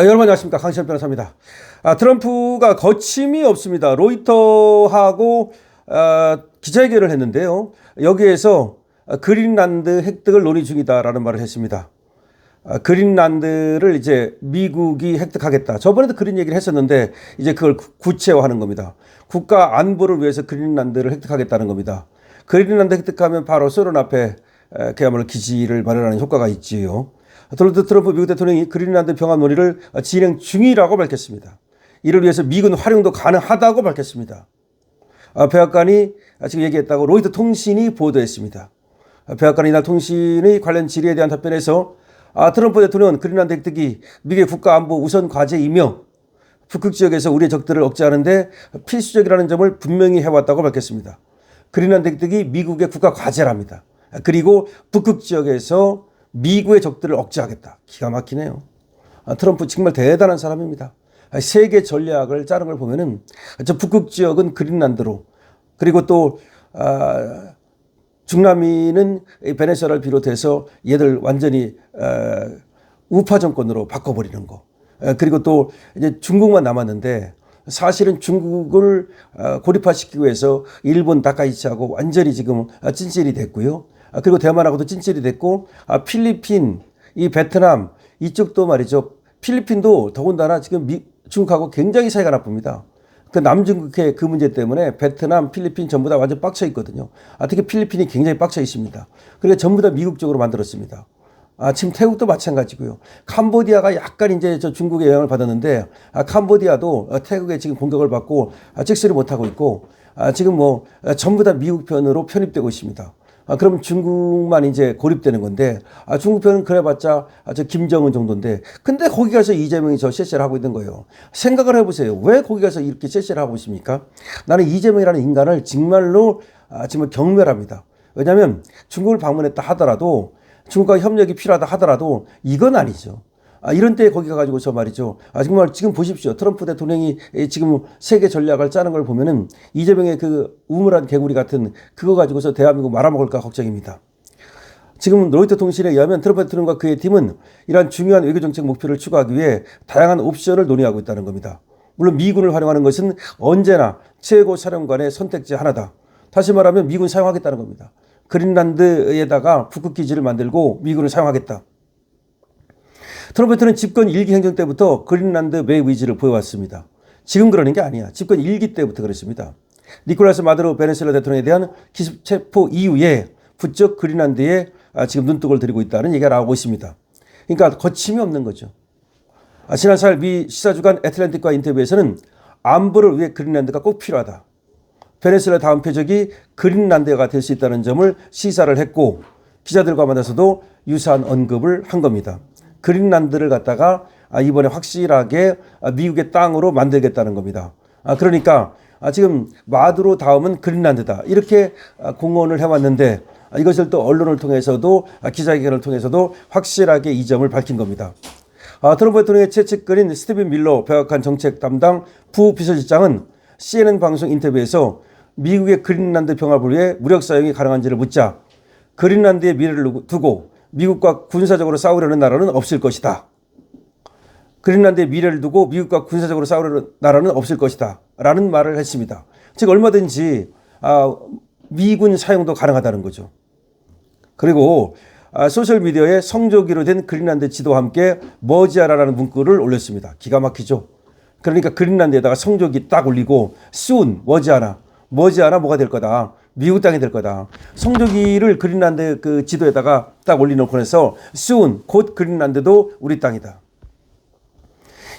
여러분 안녕하십니까, 강시현 변호사입니다. 트럼프가 거침이 없습니다. 로이터하고 기자회견을 했는데요. 여기에서 그린란드 획득을 논의 중이다라는 말을 했습니다. 그린란드를 이제 미국이 획득하겠다. 저번에도 그런 얘기를 했었는데 이제 그걸 구체화하는 겁니다. 국가 안보를 위해서 그린란드를 획득하겠다는 겁니다. 그린란드 획득하면 바로 소련 앞에 그야말로 기지를 마련하는 효과가 있지요. 도널드 트럼프 미국 대통령이 그린란드 병합 논의를 진행 중이라고 밝혔습니다. 이를 위해서 미군 활용도 가능하다고 밝혔습니다. 백악관이 지금 얘기했다고 로이터 통신이 보도했습니다. 백악관이 이날 통신의 관련 질의에 대한 답변에서 트럼프 대통령은 그린란드 획득이 미국의 국가 안보 우선 과제이며 북극 지역에서 우리의 적들을 억제하는데 필수적이라는 점을 분명히 해왔다고 밝혔습니다. 그린란드 획득이 미국의 국가 과제랍니다. 그리고 북극 지역에서 미국의 적들을 억제하겠다. 기가 막히네요. 트럼프 정말 대단한 사람입니다. 세계 전략을 짜는 걸 보면은 저 북극 지역은 그린란드로, 그리고 또 중남미는 베네수엘라를 비롯해서 얘들 완전히 우파 정권으로 바꿔버리는 거. 그리고 또 이제 중국만 남았는데 사실은 중국을 고립화시키기 위해서 일본 다카이치하고 완전히 지금 찐질이 됐고요. 그리고 대만하고도 찐질이 됐고, 필리핀, 이 베트남 이쪽도 말이죠. 필리핀도 더군다나 지금 중국하고 굉장히 사이가 나쁩니다. 그 남중국해 그 문제 때문에 베트남, 필리핀 전부 다 완전 빡쳐 있거든요. 특히 필리핀이 굉장히 빡쳐 있습니다. 그러니까 전부 다 미국 쪽으로 만들었습니다. 지금 태국도 마찬가지고요. 캄보디아가 약간 이제 저 중국의 영향을 받았는데, 캄보디아도 태국에 지금 공격을 받고 찍소리 못하고 있고, 지금 뭐 전부 다 미국 편으로 편입되고 있습니다. 그럼 중국만 이제 고립되는 건데, 중국 편은 그래봤자 저 김정은 정도인데, 근데 거기 가서 이재명이 저 쎄쎄를 하고 있는 거예요. 생각을 해보세요. 왜 거기 가서 이렇게 쎄쎄를 하고 있습니까? 나는 이재명이라는 인간을 정말로 정말 경멸합니다. 왜냐하면 중국을 방문했다 하더라도, 중국과 협력이 필요하다 하더라도 이건 아니죠. 이런 때에 거기 가가지고 저 말이죠. 정말 지금 보십시오. 트럼프 대통령이 지금 세계 전략을 짜는 걸 보면은 이재명의 그 우물한 개구리 같은 그거 가지고서 대한민국 말아먹을까 걱정입니다. 지금 로이터 통신에 의하면 트럼프 대통령과 그의 팀은 이러한 중요한 외교정책 목표를 추구하기 위해 다양한 옵션을 논의하고 있다는 겁니다. 물론 미군을 활용하는 것은 언제나 최고 사령관의 선택지 하나다. 다시 말하면 미군 사용하겠다는 겁니다. 그린란드에다가 북극 기지를 만들고 미군을 사용하겠다. 트럼프 대통령은 집권 1기 행정 때부터 그린란드 매입 의지를 보여왔습니다. 지금 그러는 게 아니야. 집권 1기 때부터 그랬습니다. 니콜라스 마두로 베네수엘라 대통령에 대한 기습 체포 이후에 부쩍 그린란드에 지금 눈독을 들이고 있다는 얘기가 나오고 있습니다. 그러니까 거침이 없는 거죠. 지난 4일 미 시사주간 애틀랜틱과 인터뷰에서는 안보를 위해 그린란드가 꼭 필요하다. 베네수엘라 다음 표적이 그린란드가 될 수 있다는 점을 시사를 했고, 기자들과 만나서도 유사한 언급을 한 겁니다. 그린란드를 갖다가 이번에 확실하게 미국의 땅으로 만들겠다는 겁니다. 그러니까 지금 마두로 다음은 그린란드다, 이렇게 공언을 해왔는데, 이것을 또 언론을 통해서도 기자회견을 통해서도 확실하게 이 점을 밝힌 겁니다. 트럼프 대통령의 최측근인 스티븐 밀러 백악관 정책 담당 부비서실장은 CNN 방송 인터뷰에서 미국의 그린란드 병합을 위해 무력 사용이 가능한지를 묻자, 그린란드의 미래를 두고 미국과 군사적으로 싸우려는 나라는 없을 것이다. 그린란드의 미래를 두고 미국과 군사적으로 싸우려는 나라는 없을 것이다 라는 말을 했습니다. 즉 얼마든지 미군 사용도 가능하다는 거죠. 그리고 소셜미디어에 성조기로 된 그린란드 지도와 함께 머지않아라는 문구를 올렸습니다. 기가 막히죠. 그러니까 그린란드에다가 성조기 딱 올리고 soon, 머지않아 뭐가 될 거다. 미국 땅이 될 거다. 성조기를 그린란드 그 지도에다가 딱 올려놓고 해서 soon, 곧 그린란드도 우리 땅이다.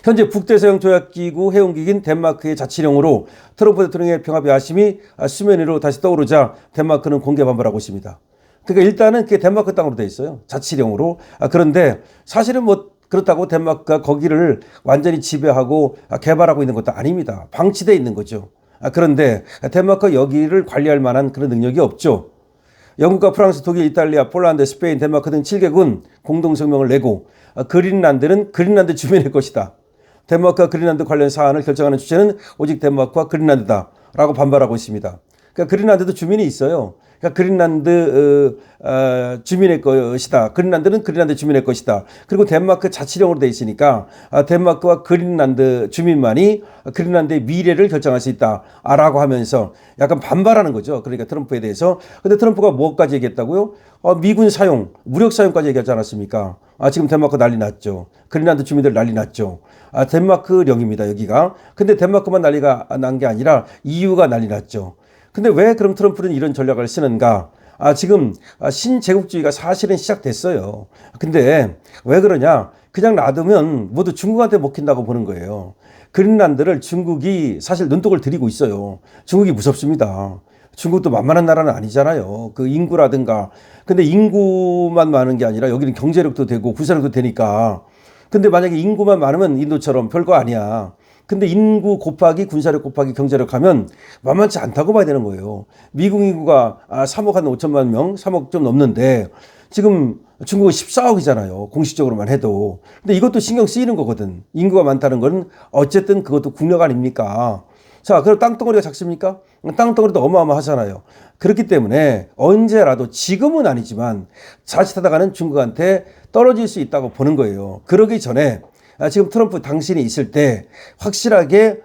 현재 북대서양 조약기구 회원국인 덴마크의 자치령으로 트럼프 대통령의 병합의 아심이 수면 위로 다시 떠오르자 덴마크는 공개 반발하고 있습니다. 그러니까 일단은 그게 덴마크 땅으로 돼 있어요. 자치령으로. 그런데 사실은 뭐 그렇다고 덴마크가 거기를 완전히 지배하고 개발하고 있는 것도 아닙니다. 방치되어 있는 거죠. 그런데 덴마크가 여기를 관리할 만한 그런 능력이 없죠. 영국과 프랑스, 독일, 이탈리아, 폴란드, 스페인, 덴마크 등 7개국은 공동성명을 내고 그린란드는 그린란드 주민의 것이다. 덴마크와 그린란드 관련 사안을 결정하는 주체는 오직 덴마크와 그린란드다 라고 반발하고 있습니다. 그러니까 그린란드도 주민이 있어요. 그러니까 그린란드 주민의 것이다. 그린란드는 그린란드 주민의 것이다. 그리고 덴마크 자치령으로 돼 있으니까 덴마크와 그린란드 주민만이 그린란드의 미래를 결정할 수 있다라고 하면서 약간 반발하는 거죠. 그러니까 트럼프에 대해서. 근데 트럼프가 뭐까지 얘기했다고요? 미군 사용, 무력 사용까지 얘기하지 않았습니까? 지금 덴마크 난리 났죠. 그린란드 주민들 난리 났죠. 덴마크령입니다, 여기가. 근데 덴마크만 난리가 난 게 아니라 EU가 난리 났죠. 근데 왜 그럼 트럼프는 이런 전략을 쓰는가? 지금 신제국주의가 사실은 시작됐어요. 근데 왜 그러냐? 그냥 놔두면 모두 중국한테 먹힌다고 보는 거예요. 그린란드를 중국이 사실 눈독을 들이고 있어요. 중국이 무섭습니다. 중국도 만만한 나라는 아니잖아요. 그 인구라든가. 근데 인구만 많은 게 아니라 여기는 경제력도 되고 군사력도 되니까. 근데 만약에 인구만 많으면 인도처럼 별거 아니야. 근데 인구 곱하기 군사력 곱하기 경제력 하면 만만치 않다고 봐야 되는 거예요. 미국 인구가 3억 한 5천만 명, 3억 좀 넘는데 지금 중국은 14억이잖아요. 공식적으로만 해도. 근데 이것도 신경 쓰이는 거거든. 인구가 많다는 건 어쨌든 그것도 국력 아닙니까? 자, 그럼 땅덩어리가 작습니까? 땅덩어리도 어마어마하잖아요. 그렇기 때문에 언제라도 지금은 아니지만 자칫하다가는 중국한테 떨어질 수 있다고 보는 거예요. 그러기 전에 지금 트럼프 당신이 있을 때 확실하게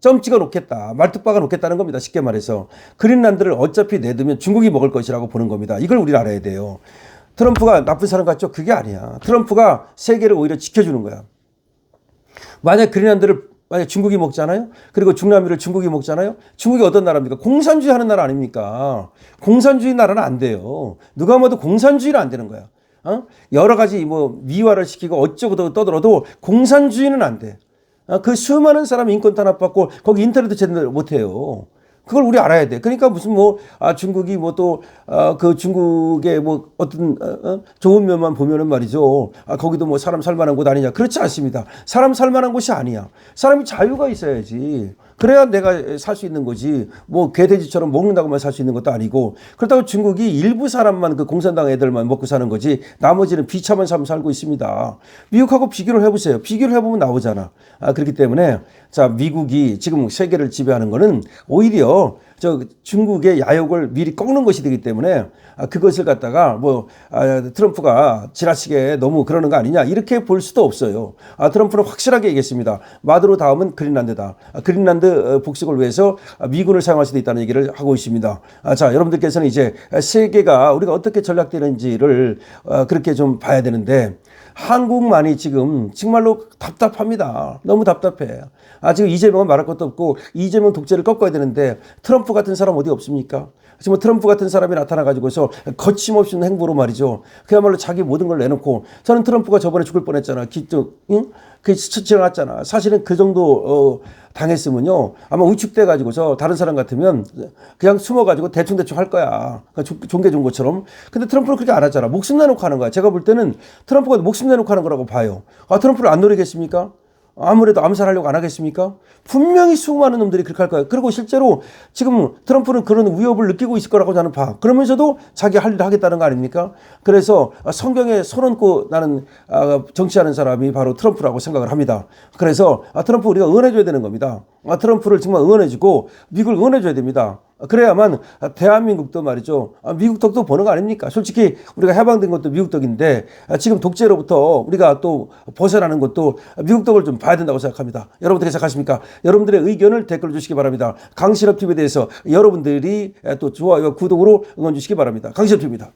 점 찍어 놓겠다. 말뚝 박아 놓겠다는 겁니다. 쉽게 말해서. 그린란드를 어차피 내두면 중국이 먹을 것이라고 보는 겁니다. 이걸 우리는 알아야 돼요. 트럼프가 나쁜 사람 같죠? 그게 아니야. 트럼프가 세계를 오히려 지켜주는 거야. 만약 중국이 먹잖아요. 그리고 중남미를 중국이 먹잖아요. 중국이 어떤 나라입니까? 공산주의 하는 나라 아닙니까? 공산주의 나라는 안 돼요. 누가 봐도 공산주의는 안 되는 거야. 여러 가지 미화를 시키고 어쩌고 떠들어도 공산주의는 안 돼. 그 수많은 사람이 인권 탄압받고 거기 인터넷도 제대로 못해요. 그걸 우리 알아야 돼. 그러니까 무슨 중국이 그 중국의 어떤 좋은 면만 보면은 말이죠. 거기도 사람 살만한 곳 아니냐. 그렇지 않습니다. 사람 살만한 곳이 아니야. 사람이 자유가 있어야지. 그래야 내가 살 수 있는 거지. 개돼지처럼 먹는다고만 살 수 있는 것도 아니고. 그렇다고 중국이 일부 사람만 그 공산당 애들만 먹고 사는 거지. 나머지는 비참한 삶 살고 있습니다. 미국하고 비교를 해보세요. 비교를 해보면 나오잖아. 그렇기 때문에 자, 미국이 지금 세계를 지배하는 거는 오히려 중국의 야욕을 미리 꺾는 것이 되기 때문에 그것을 갖다가 트럼프가 지나치게 너무 그러는 거 아니냐 이렇게 볼 수도 없어요. 트럼프는 확실하게 얘기했습니다. 마두로 다음은 그린란드다. 그린란드 복식을 위해서 미군을 사용할 수도 있다는 얘기를 하고 있습니다. 자, 여러분들께서는 이제 세계가 우리가 어떻게 전략되는지를 그렇게 좀 봐야 되는데 한국만이 지금 정말로 답답합니다. 너무 답답해. 지금 이재명은 말할 것도 없고 이재명 독재를 꺾어야 되는데 트럼프 같은 사람 어디 없습니까? 지금 트럼프 같은 사람이 나타나가지고서 거침없이 행보로 말이죠. 그야말로 자기 모든 걸 내놓고 저는 트럼프가 저번에 죽을 뻔했잖아. 그 지나갔잖아. 사실은 그 정도 당했으면요. 아마 위축돼 가지고서 다른 사람 같으면 그냥 숨어가지고 대충대충 할 거야. 종개 준 것처럼. 근데 트럼프는 그렇게 안 하잖아. 목숨 내놓고 하는 거야. 제가 볼 때는 트럼프가 목숨 내놓고 하는 거라고 봐요. 트럼프를 안 노리겠습니까? 아무래도 암살하려고 안 하겠습니까? 분명히 수많은 놈들이 그렇게 할 거예요. 그리고 실제로 지금 트럼프는 그런 위협을 느끼고 있을 거라고 저는 봐. 그러면서도 자기 할 일을 하겠다는 거 아닙니까? 그래서 성경에 손 얹고 나는 정치하는 사람이 바로 트럼프라고 생각을 합니다. 그래서 트럼프 우리가 응원해줘야 되는 겁니다. 트럼프를 정말 응원해주고 미국을 응원해줘야 됩니다. 그래야만 대한민국도 말이죠. 미국 덕도 보는 거 아닙니까? 솔직히 우리가 해방된 것도 미국 덕인데 지금 독재로부터 우리가 또 벗어나는 것도 미국 덕을 좀 봐야 된다고 생각합니다. 여러분들 어떻게 생각하십니까? 여러분들의 의견을 댓글로 주시기 바랍니다. 강신업 TV에 대해서 여러분들이 또 좋아요, 구독으로 응원 주시기 바랍니다. 강신업 TV입니다.